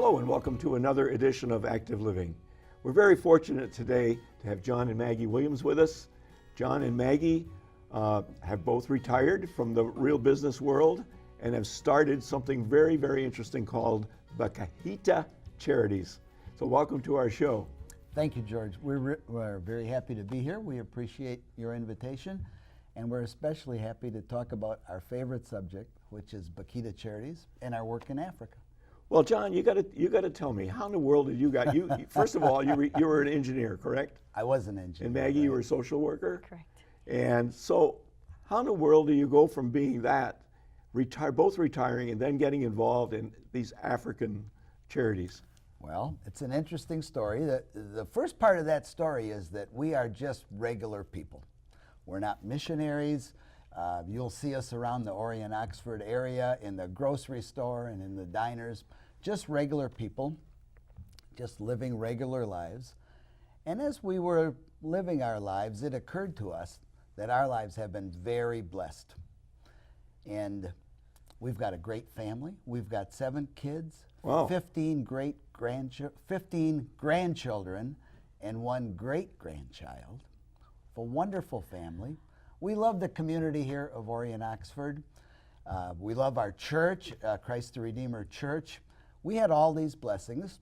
Hello and welcome to another edition of Active Living. We're very fortunate today to have John and Maggie Williams with us. John and Maggie have both retired from the real business world and have started something very, very interesting called Bakhita Charities. So welcome to our show. Thank you, George. We're very happy to be here. We appreciate your invitation, and we're especially happy to talk about our favorite subject, which is Bakhita Charities and our work in Africa. Well, John, you got to tell me, how in the world did you first of all, you were an engineer, correct? I was an engineer. And Maggie, you were a social worker? Correct. And so how in the world do you go from being that, both retiring and then getting involved in these African charities? Well, it's an interesting story. The first part of that story is that we are just regular people. We're not missionaries. You'll see us around the Oxford area in the grocery store and in the diners, just regular people, just living regular lives. And as we were living our lives, it occurred to us that our lives have been very blessed. And we've got a great family. We've got 7 kids, wow. 15 grandchildren, and 1 great-grandchild. A wonderful family. We love the community here of Oxford. We love our church, Christ the Redeemer Church. We had all these blessings,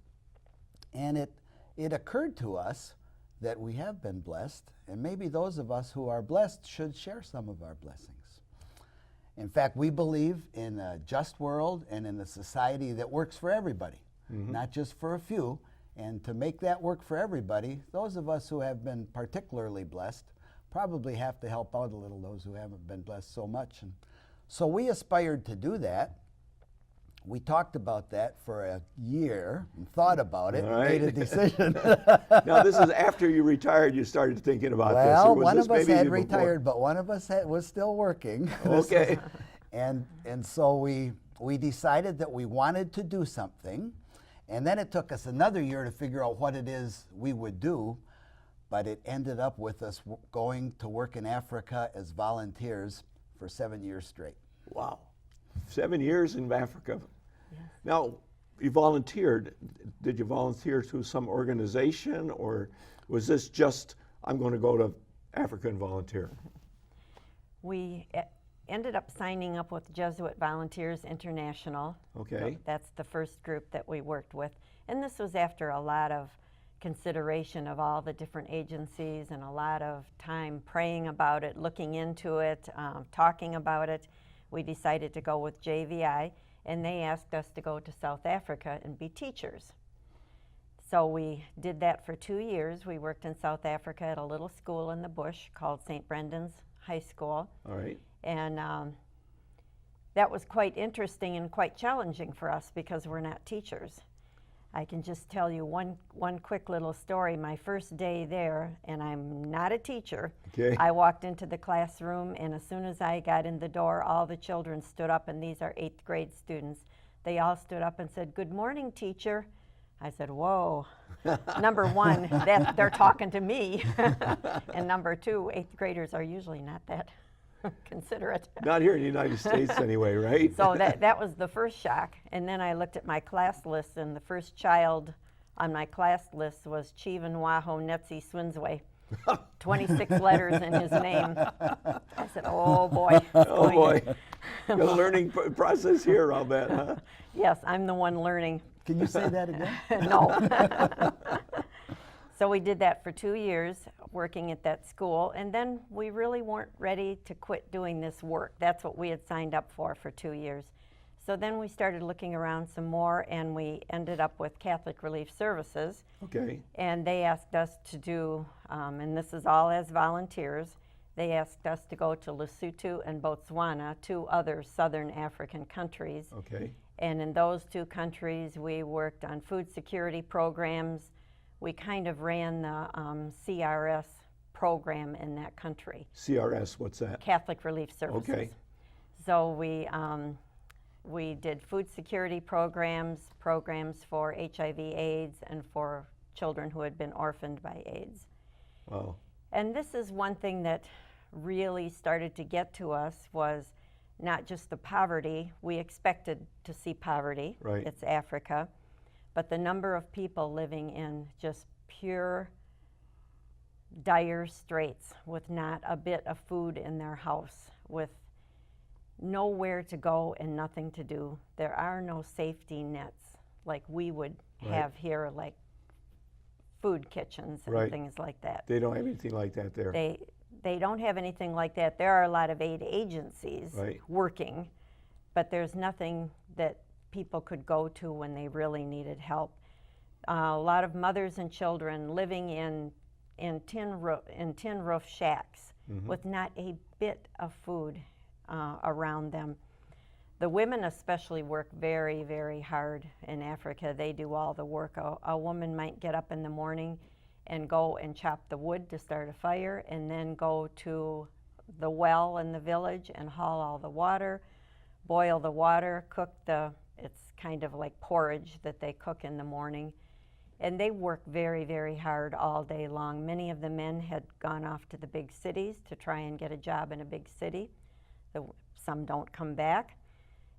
and it occurred to us that we have been blessed, and maybe those of us who are blessed should share some of our blessings. In fact, we believe in a just world and in a society that works for everybody, not just for a few. And to make that work for everybody, those of us who have been particularly blessed probably have to help out a little those who haven't been blessed so much. And so we aspired to do that. We talked about that for a year and thought about it and made a decision. Now, this is after you retired, you started thinking about this. Well, one of us had retired, but one of us was still working. Okay. And so we decided that we wanted to do something. And then it took us another year to figure out what it is we would do, but it ended up with us going to work in Africa as volunteers for 7 years straight. Wow. 7 years in Africa. Yes. Now, you volunteered. Did you volunteer to some organization, or was this just, I'm going to go to Africa and volunteer? We ended up signing up with Jesuit Volunteers International. Okay. That's the first group that we worked with. And this was after a lot of consideration of all the different agencies and a lot of time praying about it, looking into it, talking about it. We decided to go with JVI, and they asked us to go to South Africa and be teachers. So we did that for 2 years. We worked in South Africa at a little school in the bush called St. Brendan's High School. All right. And that was quite interesting and quite challenging for us because we're not teachers. I can just tell you one quick little story. My first day there, and I'm not a teacher, okay. I walked into the classroom, and as soon as I got in the door, all the children stood up, and these are 8th grade students. They all stood up and said, "Good morning, teacher." I said, whoa. Number one, they're talking to me. And number 2, 8th graders are usually not that considerate. Not here in the United States anyway, right? So that was the first shock. And then I looked at my class list, and the first child on my class list was Chivan Waho Netsi Swinsway. 26 letters in his name. I said, oh boy. Oh boy. The learning process here on that, huh? Yes, I'm the one learning. Can you say that again? No. So we did that for 2 years, working at that school, and then we really weren't ready to quit doing this work. That's what we had signed up for 2 years. So then we started looking around some more, and we ended up with Catholic Relief Services. Okay. And they asked us to do, and this is all as volunteers, they asked us to go to Lesotho and Botswana, 2 other southern African countries. Okay. And in those 2 countries, we worked on food security programs. We kind of ran the CRS program in that country. CRS, what's that? Catholic Relief Services. Okay. So we did food security programs for HIV/AIDS, and for children who had been orphaned by AIDS. Wow. And this is one thing that really started to get to us, was not just the poverty. We expected to see poverty. Right. It's Africa. but the number of people living in just pure dire straits with not a bit of food in their house, with nowhere to go and nothing to do. There are no safety nets like we would have here, like food kitchens and things like that. They don't have anything like that there. They don't have anything like that. There are a lot of aid agencies working, but there's nothing that people could go to when they really needed help. A lot of mothers and children living in tin roof shacks with not a bit of food around them. The women especially work very, very hard in Africa. They do all the work. A woman might get up in the morning and go and chop the wood to start a fire, and then go to the well in the village and haul all the water, boil the water, cook it's kind of like porridge that they cook in the morning. And they work very, very hard all day long. Many of the men had gone off to the big cities to try and get a job in a big city. Some don't come back.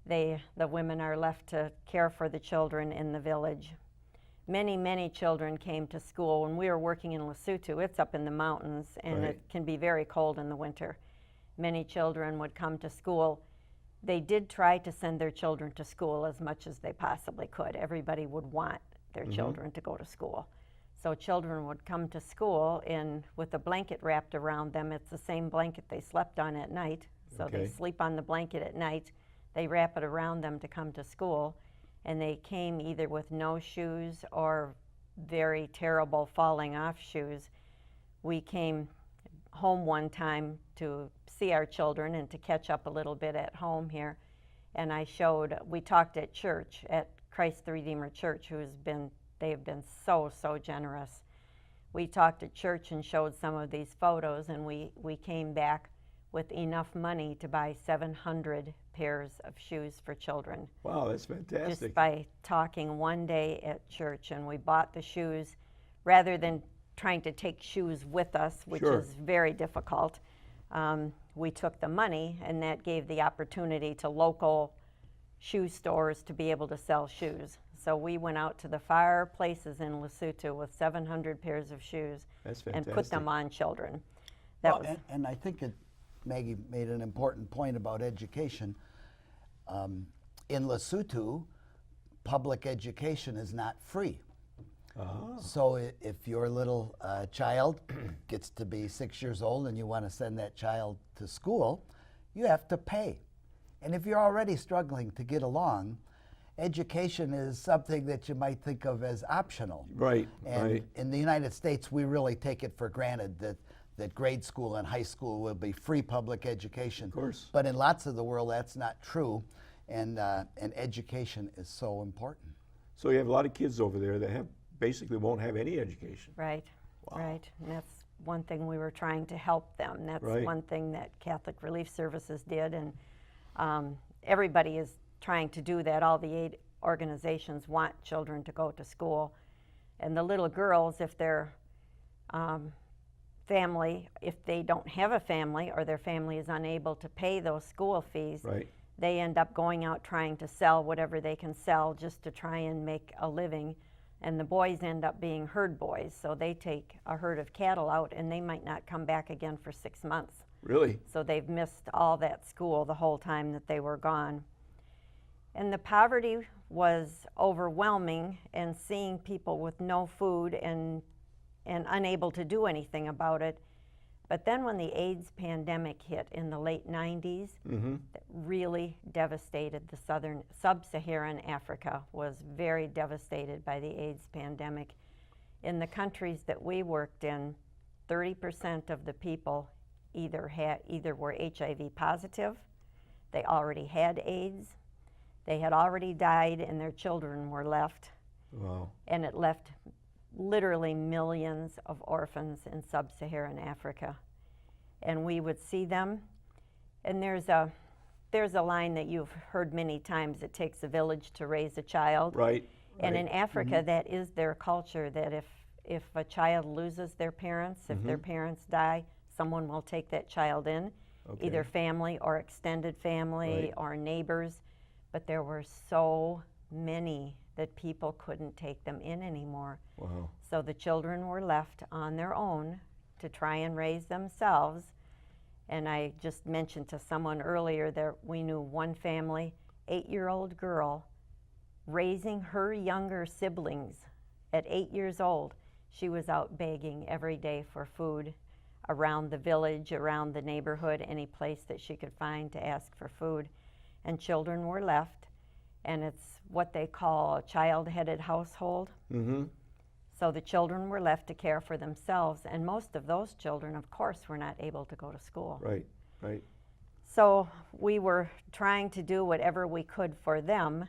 The women are left to care for the children in the village. Many, many children came to school. When we were working in Lesotho, it's up in the mountains, and it can be very cold in the winter. Many children would come to school. They did try to send their children to school as much as they possibly could. Everybody would want their children to go to school. So children would come to school with a blanket wrapped around them. It's the same blanket they slept on at night. So they sleep on the blanket at night. They wrap it around them to come to school. And they came either with no shoes or very terrible falling off shoes. We came home one time to see our children and to catch up a little bit at home here. And we talked at church, at Christ the Redeemer Church, they have been so, so generous. We talked at church and showed some of these photos, and we came back with enough money to buy 700 pairs of shoes for children. Wow, that's fantastic. Just by talking one day at church, and we bought the shoes rather than trying to take shoes with us, which is very difficult. We took the money, and that gave the opportunity to local shoe stores to be able to sell shoes. So we went out to the far places in Lesotho with 700 pairs of shoes and put them on children. And I think Maggie made an important point about education. In Lesotho, public education is not free. So if your little child gets to be 6 years old and you want to send that child to school, you have to pay. And if you're already struggling to get along, education is something that you might think of as optional. And in the United States, we really take it for granted that grade school and high school will be free public education. Of course. But in lots of the world, that's not true, and education is so important. So you have a lot of kids over there that basically won't have any education. Right, right. And that's one thing we were trying to help them. That's one thing that Catholic Relief Services did, and everybody is trying to do that. All the aid organizations want children to go to school. And the little girls, if their family, if they don't have a family or their family is unable to pay those school fees, they end up going out trying to sell whatever they can sell just to try and make a living. And the boys end up being herd boys, so they take a herd of cattle out and they might not come back again for 6 months. Really? So they've missed all that school the whole time that they were gone. And the poverty was overwhelming, and seeing people with no food and unable to do anything about it. But then when the AIDS pandemic hit in the late 90s, that really devastated the sub-Saharan Africa, was very devastated by the AIDS pandemic. In the countries that we worked in, 30% of the people either were HIV positive, they already had AIDS, they had already died, and their children were left. Wow. And it left literally millions of orphans in sub-Saharan Africa. And we would see them, and there's a line that you've heard many times: it takes a village to raise a child. And in Africa, that is their culture, that if a child loses their parents, if their parents die, someone will take that child in, either family or extended family or neighbors. But there were so many that people couldn't take them in anymore. Wow. So the children were left on their own to try and raise themselves. And I just mentioned to someone earlier that we knew one family, 8-year-old girl, raising her younger siblings at 8 years old. She was out begging every day for food around the village, around the neighborhood, any place that she could find to ask for food. And children were left, and it's what they call a child-headed household. Mm-hmm. So the children were left to care for themselves, and most of those children, of course, were not able to go to school. Right, right. So we were trying to do whatever we could for them,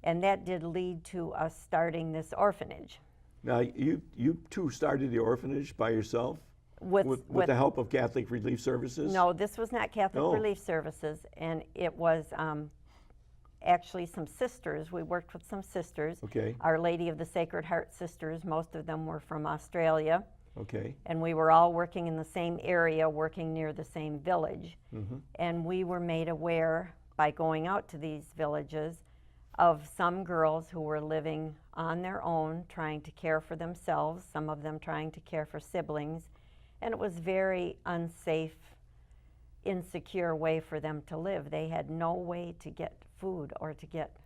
and that did lead to us starting this orphanage. Now, you two started the orphanage by yourself? With the help of Catholic Relief Services? No, this was not Catholic No. Relief Services, and it was actually some sisters. We worked with some sisters. Okay, Our Lady of the Sacred Heart sisters, most of them were from Australia, okay. and we were all working in the same area, working near the same village. Mm-hmm. And we were made aware by going out to these villages of some girls who were living on their own, trying to care for themselves, some of them trying to care for siblings. And it was very unsafe, insecure way for them to live. They had no way to get food or to get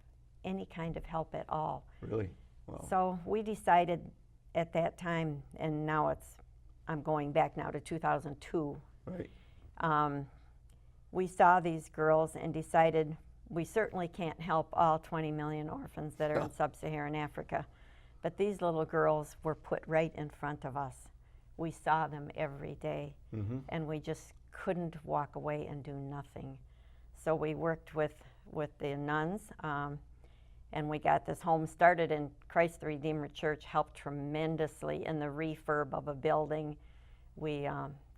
any kind of help at all. Really? Wow. So we decided at that time, and now I'm going back now to 2002. Right. We saw these girls and decided we certainly can't help all 20 million orphans that are in sub-Saharan Africa, but these little girls were put right in front of us. We saw them every day, Mm-hmm. and we just couldn't walk away and do nothing. So we worked with the nuns, and we got this home started, and Christ the Redeemer Church helped tremendously in the refurb of a building. We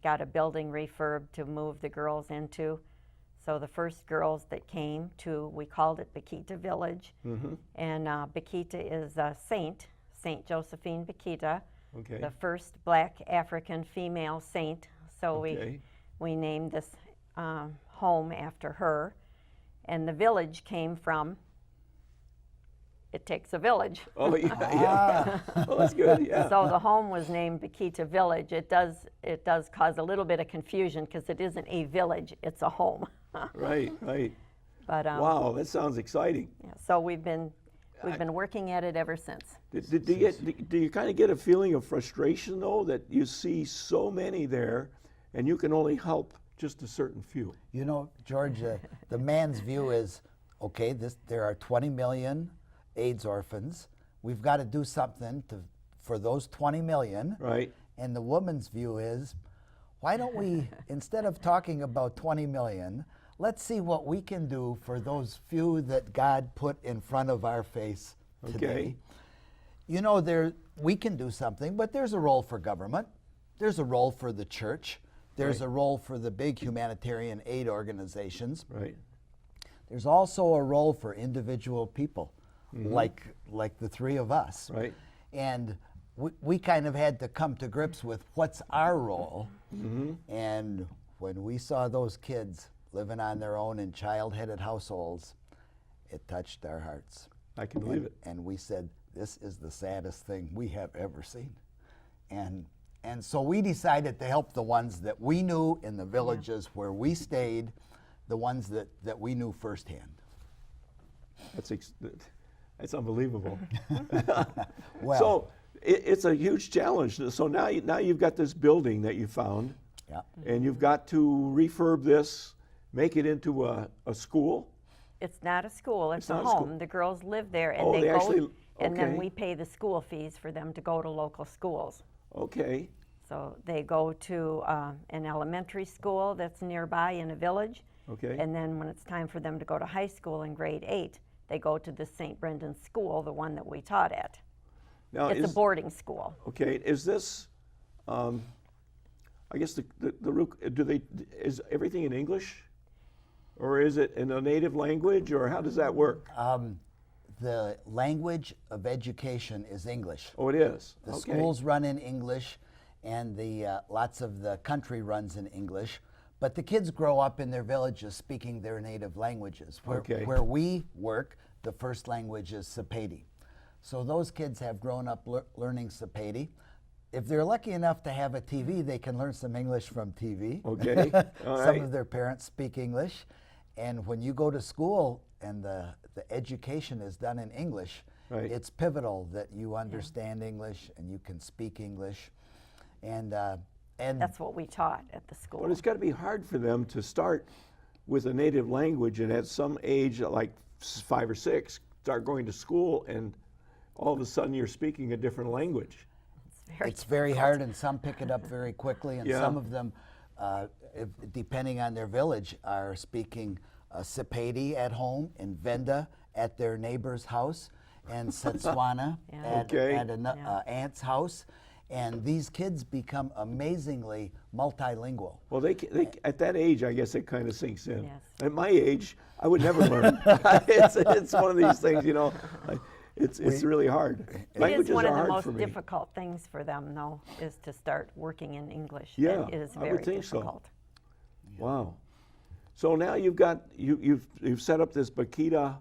got a building refurb to move the girls into. So the first girls that came to, we called it Bakhita Village, Mm-hmm. and Bakhita is a saint, Saint Josephine Bakhita, Okay. the first black African female saint. So Okay. we named this home after her. And the village came from, it takes a village. Oh, yeah. Oh, that's good. Yeah. So the home was named Bakhita Village. It does cause a little bit of confusion because it isn't a village, it's a home. Right, right. But Wow, that sounds exciting. yeah, so we've been working at it ever since. Do you kind of get a feeling of frustration, though, that you see so many there and you can only help just a certain few? You know, George, the man's view is, okay, there are 20 million AIDS orphans. We've got to do something for those 20 million. Right. And the woman's view is, why don't we, instead of talking about 20 million, let's see what we can do for those few that God put in front of our face today. Okay. You know, we can do something, but there's a role for government. There's a role for the church. There's Right. a role for the big humanitarian aid organizations. Right. There's also a role for individual people, like the three of us. Right. And we kind of had to come to grips with what's our role. Mm-hmm. And when we saw those kids living on their own in child-headed households, it touched our hearts. I can believe it. And we said, this is the saddest thing we have ever seen. And so we decided to help the ones that we knew in the villages where we stayed, the ones that we knew firsthand. That's unbelievable. Well, So it's a huge challenge. So now you've got this building that you found, yeah. and you've got to refurb this, make it into a school. It's not a school, it's a not a school. home. The girls live there and Oh, they they go, actually- and then okay. we pay the school fees for them to go to local schools. Okay. So they go to an elementary school that's nearby in a village, Okay. and then when it's time for them to go to high school in grade 8, they go to the St. Brendan's school, the one that we taught at. Now It's a boarding school. Okay. Is this? I guess the root. Is everything in English, or is it in a native language, or how does that work? The language of education is English. Oh, it is. The Okay. schools run in English, and lots of the country runs in English. But the kids grow up in their villages speaking their native languages. Okay. Where we work, the first language is Sepedi. So those kids have grown up learning Sepedi. If they're lucky enough to have a TV, they can learn some English from TV. Okay, all Some right. of their parents speak English. And when you go to school and the education is done in English, Right. it's pivotal that you understand English and you can speak English. And That's what we taught at the school. But it's got to be hard for them to start with a native language and at some age, like 5 or 6, start going to school and all of a sudden you're speaking a different language. it's very hard, and some pick it up very quickly, and Yeah. some of them, depending on their village, are speaking Sepedi at home, and Venda at their neighbor's house, and Setswana Yeah. at, Okay. at an aunt's house. And these kids become amazingly multilingual. Well, they at that age, I guess it kind of sinks in. Yes. At my age, I would never learn. it's one of these things, you know. It's really hard. It Languages is one are of the hard most for me. difficult things for them, though, is to start working in English. Yeah, It is I very would think so. difficult. Wow. So now you've set up this Bakhita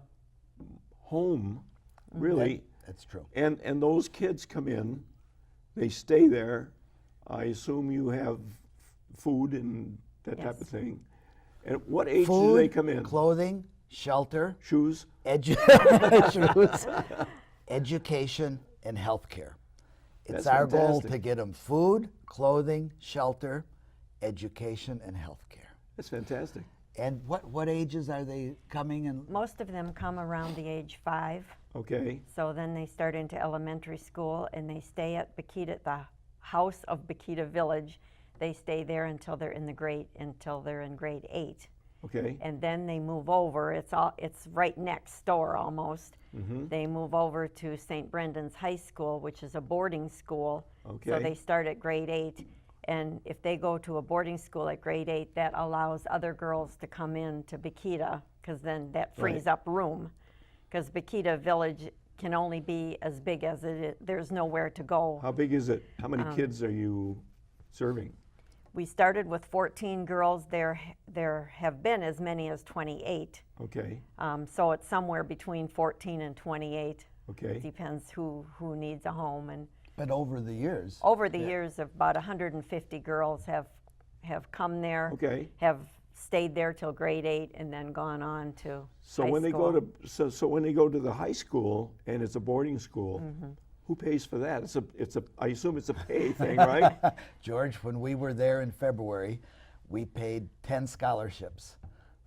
Home, really, That's true. and those kids come in, they stay there. I assume you have food and that type of Yes. thing. And what age do Food, they come in? clothing, shelter, Shoes? shoes, education, and health care. It's That's our goal fantastic. to get them food, clothing, shelter, education, and health care. That's fantastic. And what ages are they coming in? Most of them come around the age 5. Okay. So then they start into elementary school and they stay at Bakhita, the house of Bakhita Village. They stay there until they're in grade 8. Okay. And then they move over. It's right next door almost. They move over to St. Brendan's High School, which is a boarding school. So Okay. they start at grade 8. And if they go to a boarding school at grade 8, that allows other girls to come in to Bakhita, because then that frees Right. up room. Because Bakhita Village can only be as big as it is. There's nowhere to go. How big is it? How many kids are you serving? We started with 14 girls. There have been as many as 28. Okay. So it's somewhere between 14 and 28. Okay. Depends who needs a home. And But over the years, over the years, about 150 girls have come there. Okay. Have stayed there till grade 8 and then gone on to So high when they school. go to so when they go to the high school and it's a boarding school, who pays for that? I assume it's a pay thing, right? George, when we were there in February, we paid 10 scholarships.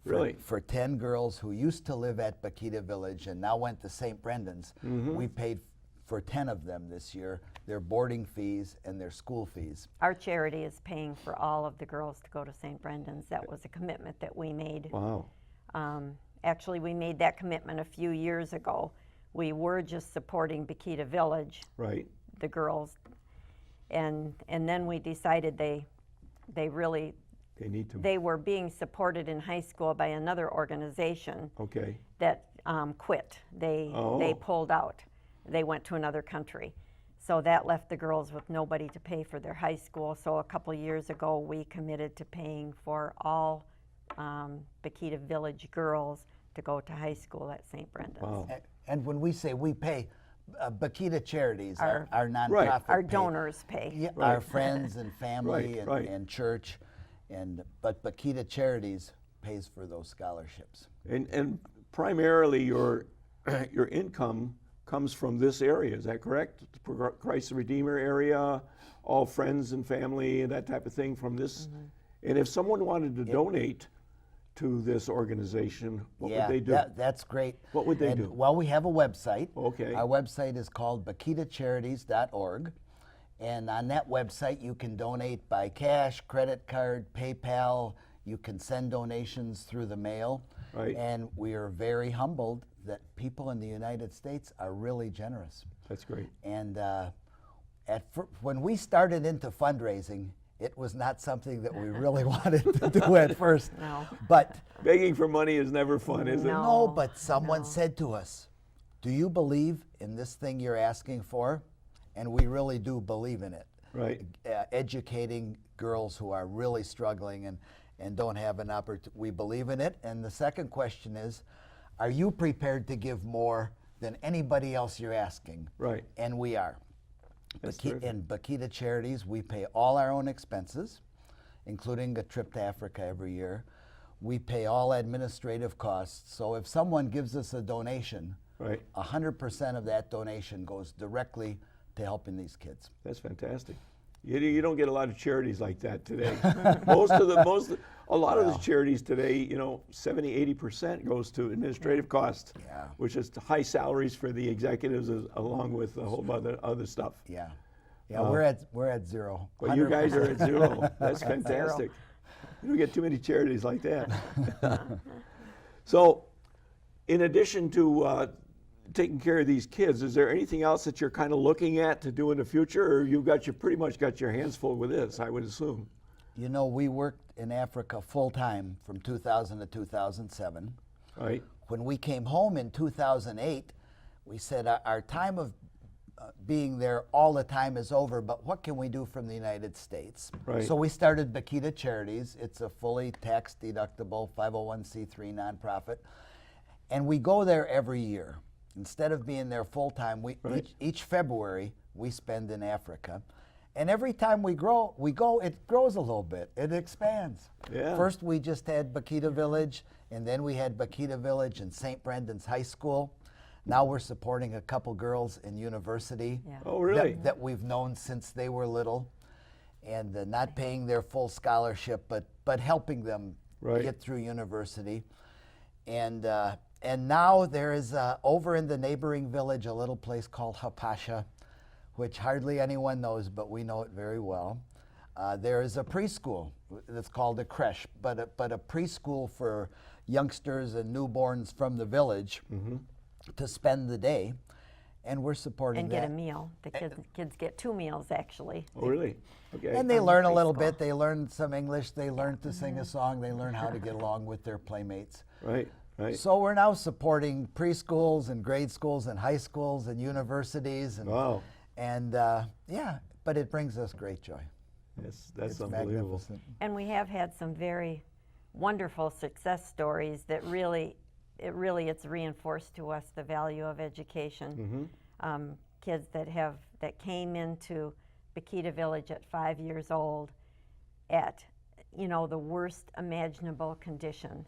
Really? For 10 girls who used to live at Bakhita Village and now went to St. Brendan's. We paid for 10 of them this year, their boarding fees and their school fees. Our charity is paying for all of the girls to go to St. Brendan's. That was a commitment that we made. Wow. Actually, we made that commitment a few years ago. We were just supporting Bakhita Village, Right. the girls, and then we decided they really They need to. they were being supported in high school by another organization Okay. that quit. They Oh. pulled out. They went to another country. So that left the girls with nobody to pay for their high school. So a couple years ago, we committed to paying for all Bakhita Village girls to go to high school at St. Brendan's. Wow. And when we say we pay, Bakhita Charities, our nonprofit, Right. Our pay. donors pay. Yeah, Right. our friends and family Right, right. and church, but Bakhita Charities pays for those scholarships. And primarily your your income comes from this area. Is that correct? The Christ the Redeemer area, all friends and family and that type of thing from this. And if someone wanted to donate to this organization, what would they do? That's great. What would they And, do? Well, we have a website. Okay. Our website is called bakhitacharities.org. And on that website, you can donate by cash, credit card, PayPal. You can send donations through the mail. Right. And we are very humbled that people in the United States are really generous. That's great. And when we started into fundraising, it was not something that we really wanted to do at first. No. But Begging for money is never fun, is it? No. no, but someone said to us, "Do you believe in this thing you're asking for?" And we really do believe in it. Right. Educating girls who are really struggling and don't have an opportunity. We believe in it. And the second question is, are you prepared to give more than anybody else you're asking. Right. And we are. That's terrific. In Bakhita Charities, we pay all our own expenses, including a trip to Africa every year. We pay all administrative costs. So if someone gives us a donation, Right. 100% of that donation goes directly to helping these kids. That's fantastic. You don't get a lot of charities like that today. A lot of the charities today, you know, 70-80% goes to administrative costs, Yeah. which is high salaries for the executives along with a whole other stuff. Yeah. Yeah, we're at zero. But you guys are at 100%. zero. That's fantastic. You don't get too many charities like that. So, in addition to taking care of these kids, is there anything else that you're kind of looking at to do in the future, or you've pretty much got your hands full with this, I would assume? You know, we worked in Africa full time from 2000 to 2007. Right. When we came home in 2008, we said our time of being there all the time is over, but what can we do from the United States? Right. So we started Bakhita Charities. It's a fully tax deductible 501c3 nonprofit. And we go there every year. Instead of being there full time, each February we spend in Africa. And every time we go, it grows a little bit. It expands. Yeah. First we just had Bakhita Village, and then we had Bakhita Village in St. Brendan's High School. Now we're supporting a couple girls in university Yeah. Oh, really? that we've known since they were little, and not paying their full scholarship, but helping them Right. get through university. And now there is over in the neighboring village a little place called Hapasha, which hardly anyone knows, but we know it very well. There is a preschool that's called a creche, but a preschool for youngsters and newborns from the village to spend the day, and we're supporting And that. get a meal. The kids get 2 meals, actually. Oh, really? Okay. And they From learn a little preschool. bit. They learn some English. They learn to sing a song. They learn how to get along with their playmates. Right. Right. So we're now supporting preschools and grade schools and high schools and universities. And, Wow. and yeah, but it brings us great joy. That's It's unbelievable. magnificent. And we have had some very wonderful success stories that it's reinforced to us the value of education. Kids that came into Bakhita Village at 5 years old at, you know, the worst imaginable condition,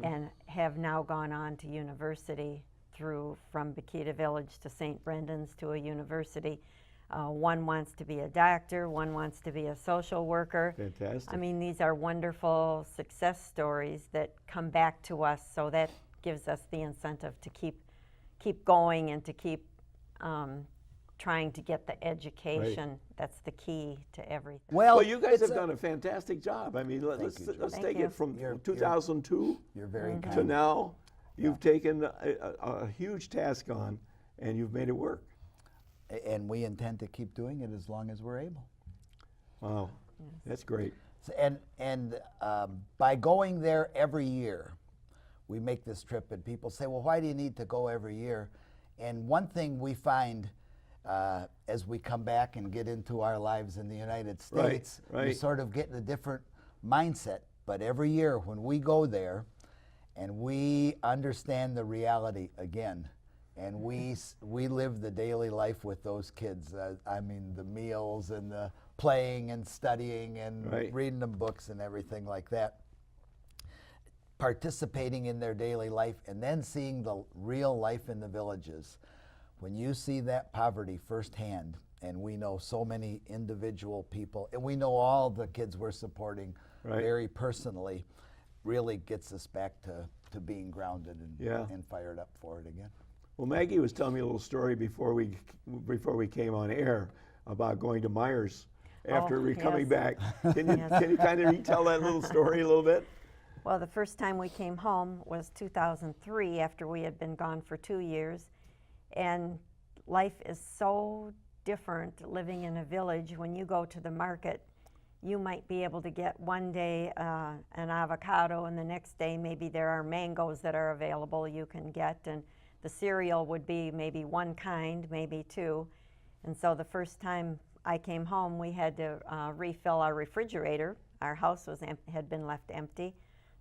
and have now gone on to university from Bakhita Village to St. Brendan's to a university. One wants to be a doctor, one wants to be a social worker. Fantastic. I mean, these are wonderful success stories that come back to us, so that gives us the incentive to keep going and to keep trying to get the education. That's the key to everything. Well, you guys it's have done a fantastic job. I mean, let's Thank take you. it from You're- 2002 You're very to kind. now. You've taken a huge task on, and you've made it work. And we intend to keep doing it as long as we're able. Wow, that's great. And by going there every year, we make this trip, and people say, well, why do you need to go every year? And one thing we find as we come back and get into our lives in the United States, we right. sort of get in a different mindset. But every year when we go there and we understand the reality again, and we live the daily life with those kids. I mean, the meals and the playing and studying and Right. reading them books and everything like that. Participating in their daily life and then seeing the real life in the villages. When you see that poverty firsthand, and we know so many individual people, and we know all the kids we're supporting Right. very personally, really gets us back to being grounded and fired up for it again. Well, Maggie was telling me a little story before we came on air about going to Myers after coming back. Can you kind of retell that little story a little bit? Well, the first time we came home was 2003, after we had been gone for 2 years. And life is so different living in a village. When you go to the market, you might be able to get one day an avocado, and the next day maybe there are mangoes that are available you can get. And the cereal would be maybe one kind, maybe two. And so the first time I came home, we had to refill our refrigerator. Our house had been left empty.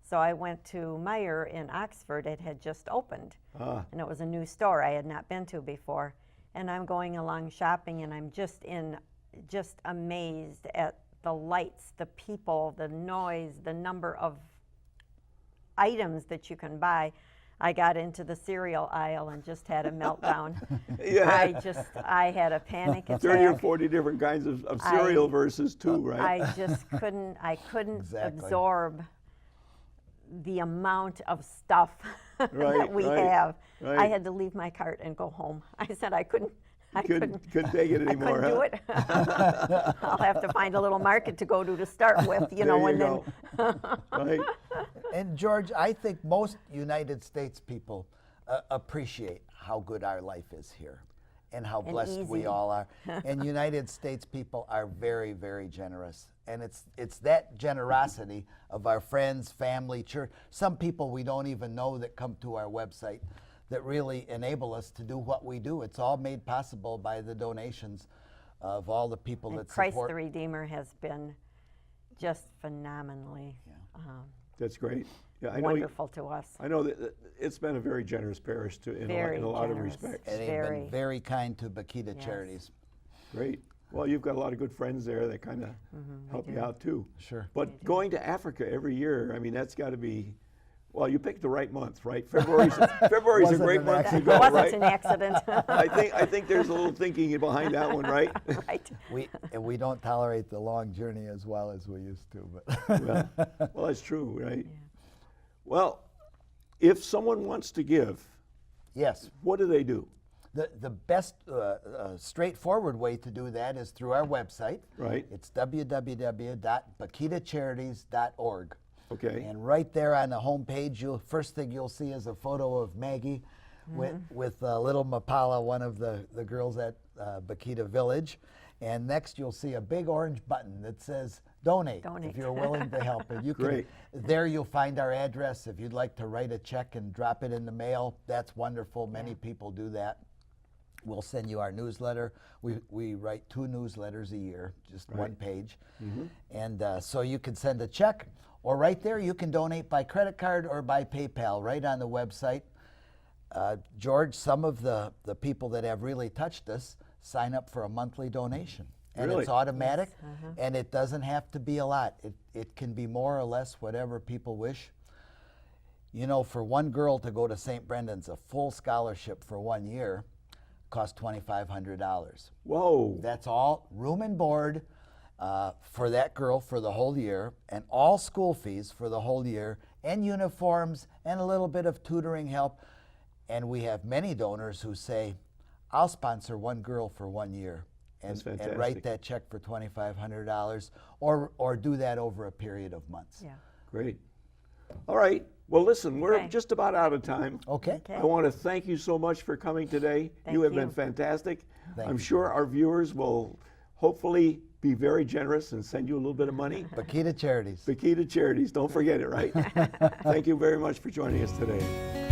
So I went to Meijer in Oxford. It had just opened. Ah, And it was a new store I had not been to before. And I'm going along shopping, and I'm just amazed at the lights, the people, the noise, the number of items that you can buy. I got into the cereal aisle and just had a meltdown. yeah. I had a panic attack. 30 or 40 different kinds of cereal versus 2, right? I just couldn't Exactly. absorb the amount of stuff that Right, we right, have. right. I had to leave my cart and go home. I said I couldn't couldn't take it anymore, I couldn't do it. I'll have to find a little market to go to start with, you know, There and you then go. Right? And George, I think most United States people appreciate how good our life is here and how And blessed we easy. all are. And United States people are very, very generous. And it's that generosity of our friends, family, church. Some people we don't even know that come to our website that really enable us to do what we do. It's all made possible by the donations of all the people and that Christ support. the Redeemer has been just phenomenally That's great. Yeah, I know. wonderful to us. I know that it's been a very generous parish in Very a lot of generous. respects. And they've Very. been very kind to Bakhita Yes. Charities. Great. Well, you've got a lot of good friends there that kind of help you out too. Sure. But going to Africa every year, I mean, that's got to be. Well, you picked the right month, right? February's a Wasn't great an month to It go, wasn't right? an accident. I think there's a little thinking behind that one, right? Right. We don't tolerate the long journey as well as we used to. But Well, that's true, right? Well, if someone wants to give, yes, what do they do? the best straightforward way to do that is through our website. Right. It's www.bakhitacharities.org. Okay. And right there on the home page, first thing you'll see is a photo of Maggie with little Mapala, one of the girls at Bakhita Village. And next you'll see a big orange button that says donate, Donate. if you're willing to help. And you Great. there you'll find our address. If you'd like to write a check and drop it in the mail, that's wonderful. Many people do that. We'll send you our newsletter. We write 2 newsletters a year, just one page. And so you can send a check, or right there you can donate by credit card or by PayPal right on the website. George, some of the people that have really touched us sign up for a monthly donation. And Really? it's automatic, and it doesn't have to be a lot. It can be more or less whatever people wish. You know, for one girl to go to St. Brendan's, a full scholarship for 1 year, cost $2,500. Whoa. That's all room and board for that girl for the whole year, and all school fees for the whole year, and uniforms, and a little bit of tutoring help. And we have many donors who say, I'll sponsor one girl for 1 year and That's write fantastic. that check for $2,500, or do that over a period of months. Yeah. Great. All right. Well, listen, we're Okay. just about out of time. Okay. Okay. I want to thank you so much for coming today. Thank You have been you. fantastic. Thank I'm you. sure our viewers will hopefully be very generous and send you a little bit of money. Bakhita Charities. Bakhita Charities, don't forget it, right? Thank you very much for joining us today.